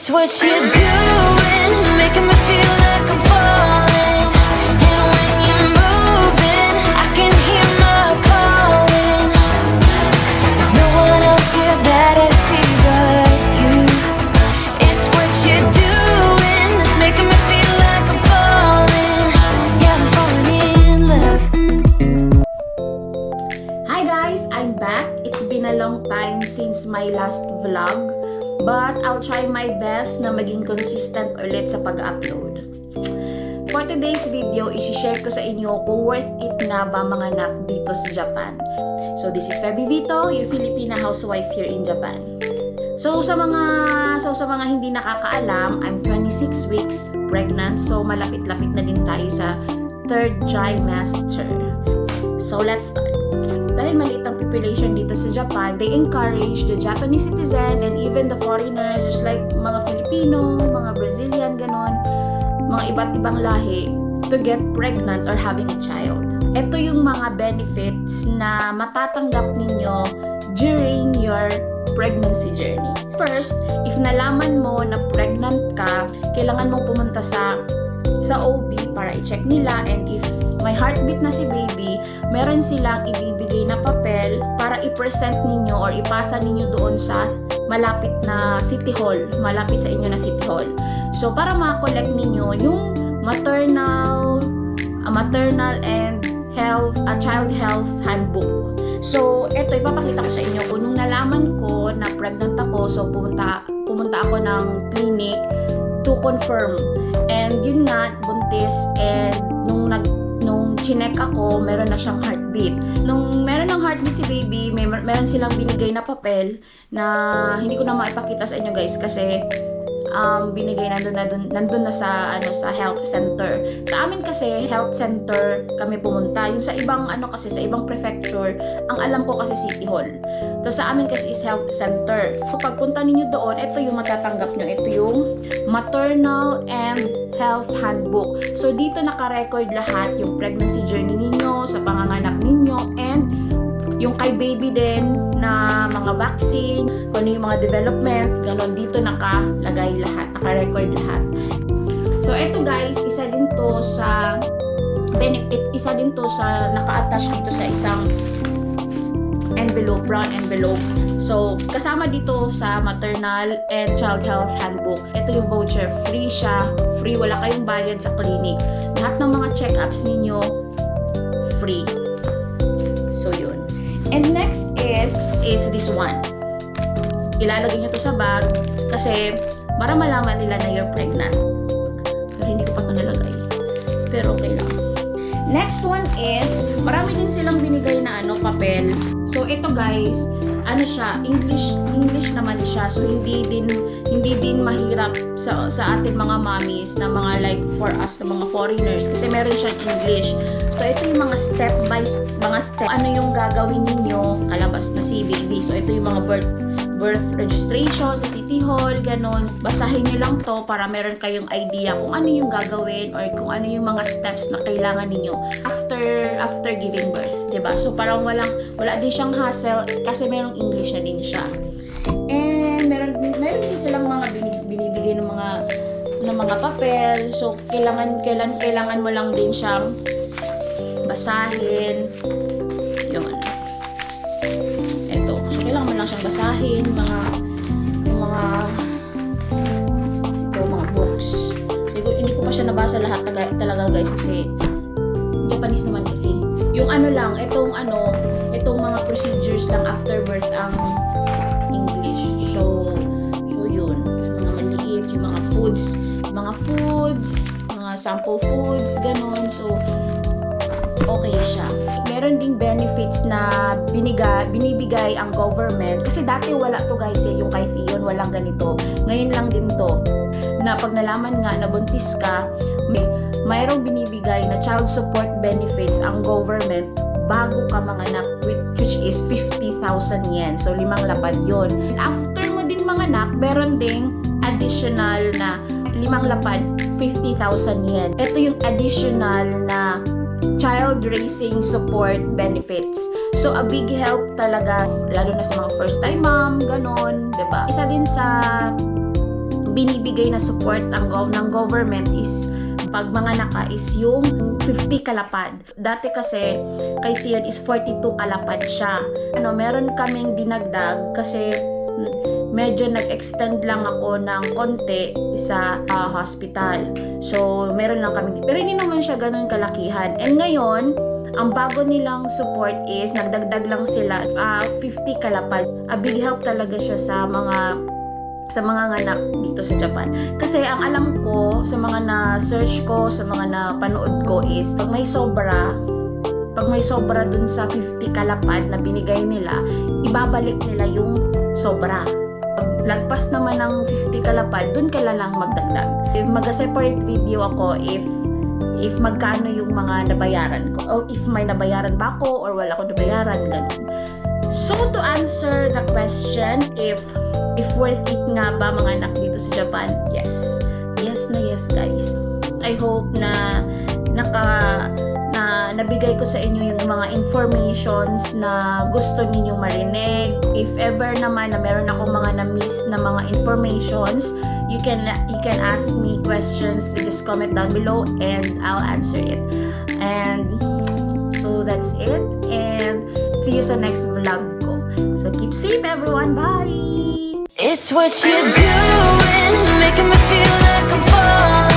It's what you're doing, it's making me feel like I'm falling. And when you're moving, I can hear my calling. There's no one else here that I see but you. It's what you're doing, it's making me feel like I'm falling. Yeah, I'm falling in love. Hi guys, I'm back. It's been a long time since my last vlog, but I'll try my best na maging consistent ulit sa pag-upload. For today's video, isi-share ko sa inyo kung worth it nga ba mga anak dito sa Japan. So this is Feby Vito, your Filipina housewife here in Japan. So sa mga hindi nakakaalam, I'm 26 weeks pregnant, so malapit-lapit na din tayo sa third trimester. So let's start. Dahil maliit ang population dito sa Japan, they encourage the Japanese citizen and even the foreigners, just like mga Filipino, mga Brazilian, ganon, mga iba't ibang lahi, to get pregnant or having a child. Ito yung mga benefits na matatanggap ninyo during your pregnancy journey. First, if nalaman mo na pregnant ka, kailangan mong pumunta sa OB para i-check nila, and if may heartbeat na si baby, meron silang ibibigay na papel para i-present ninyo or ipasa ninyo doon sa malapit na city hall, malapit sa inyo na city hall. So para ma-collect ninyo yung maternal and child health handbook. So ito ipapakita ko sa inyo kung nung nalaman ko na pregnant ako, so pumunta ako ng clinic to confirm. And yun nga, buntis, and nung chinek ako, meron na siyang heartbeat. Nung meron ng heartbeat si baby, meron silang binigay na papel na hindi ko na maipakita sa inyo guys kasi binigay nandun na sa health center. Sa amin kasi health center kami pumunta. Yung sa ibang kasi sa ibang prefecture, ang alam ko kasi City Hall. Tapos sa amin kasi is health center. So pagpunta ninyo doon, ito yung matatanggap nyo. Ito yung maternal and health handbook. So dito naka-record lahat yung pregnancy journey ninyo, sa panganganak ninyo, and yung kay baby din na mga vaccine, kung ano yung mga development, ganon, dito nakalagay lahat, naka-record lahat. So eto guys, isa din to sa naka-attach dito sa isang envelope, brown envelope. So kasama dito sa maternal and child health handbook, ito yung voucher, free siya, free, wala kayong bayad sa clinic. Lahat ng mga check-ups ninyo free. So yun. And next is this one. Ilalagay nyo to sa bag kasi para malaman nila na you're pregnant. Pero hindi ko pa ito nalagay. Pero okay lang. Next one is, marami din silang binigay na papel. So ito guys, siya, English naman siya. So hindi din mahirap sa atin mga mommies na mga like for us na mga foreigners kasi meron siyang English. So ito yung mga step by step. Ano yung gagawin ninyo kalabas na si baby. So ito yung mga birth registration sa City Hall, ganon. Basahin niyo lang to para meron kayong idea kung ano yung gagawin or kung ano yung mga steps na kailangan ninyo after giving birth, 'di ba? So parang wala din siyang hassle kasi merong English na din siya. And meron din silang mga binibigay ng mga papel. So kailangan mo lang din siyang basahin. Yun. Ito. So kailangan mo lang siyang basahin mga books. Hindi ko pa siya nabasa lahat talaga guys kasi Japanese naman kasi. Yung itong mga procedures lang after birth ang English. So yun. Mga maliit, yung mga foods, mga sample foods, ganon. So okay siya. Meron ding benefits na binibigay ang government. Kasi dati wala to guys yung kay Fion, walang ganito. Ngayon lang din to. Na pag nalaman nga na buntis ka, mayroong binibigay na child support benefits ang government bago ka manganak, which is 50,000 yen. So 5 lapad yon. After mo din manganak, meron ding additional na 5 lapad, 50,000 yen. Ito yung additional na child raising support benefits. So, a big help talaga, lalo na sa mga first time mom, ganon, diba? Isa din sa binibigay na support ng government is pag mga naka is yung 50 kalapad. Dati kasi kay Tion is 42 kalapad siya. Meron kaming dinagdag kasi medyo nag-extend lang ako ng konti sa hospital. So, meron lang kami. Pero hindi naman siya ganun kalakihan. And ngayon, ang bago nilang support is nagdagdag lang sila 50 kalapad. A big help talaga siya sa mga nganak dito sa Japan. Kasi ang alam ko, sa mga na-search ko, sa mga napanood ko is, pag may sobra dun sa 50 kalapad na binigay nila, ibabalik nila yung sobra. Pag lagpas naman ng 50 kalapad, dun ka lang magdagdag. Mag-separate video ako if magkano yung mga nabayaran ko. O if may nabayaran ba ako or wala ko nabayaran, ganun. So, to answer the question, if worth it nga ba mga anak dito sa Japan? Yes. Yes na yes, guys. I hope na nabigay ko sa inyo yung mga informations na gusto ninyong marinig. If ever naman na meron ako mga na-miss na mga informations, you can ask me questions. Just comment down below and I'll answer it. And so that's it. And see you sa next vlog ko. So keep safe everyone. Bye! It's what you're doing, making me feel like I'm falling.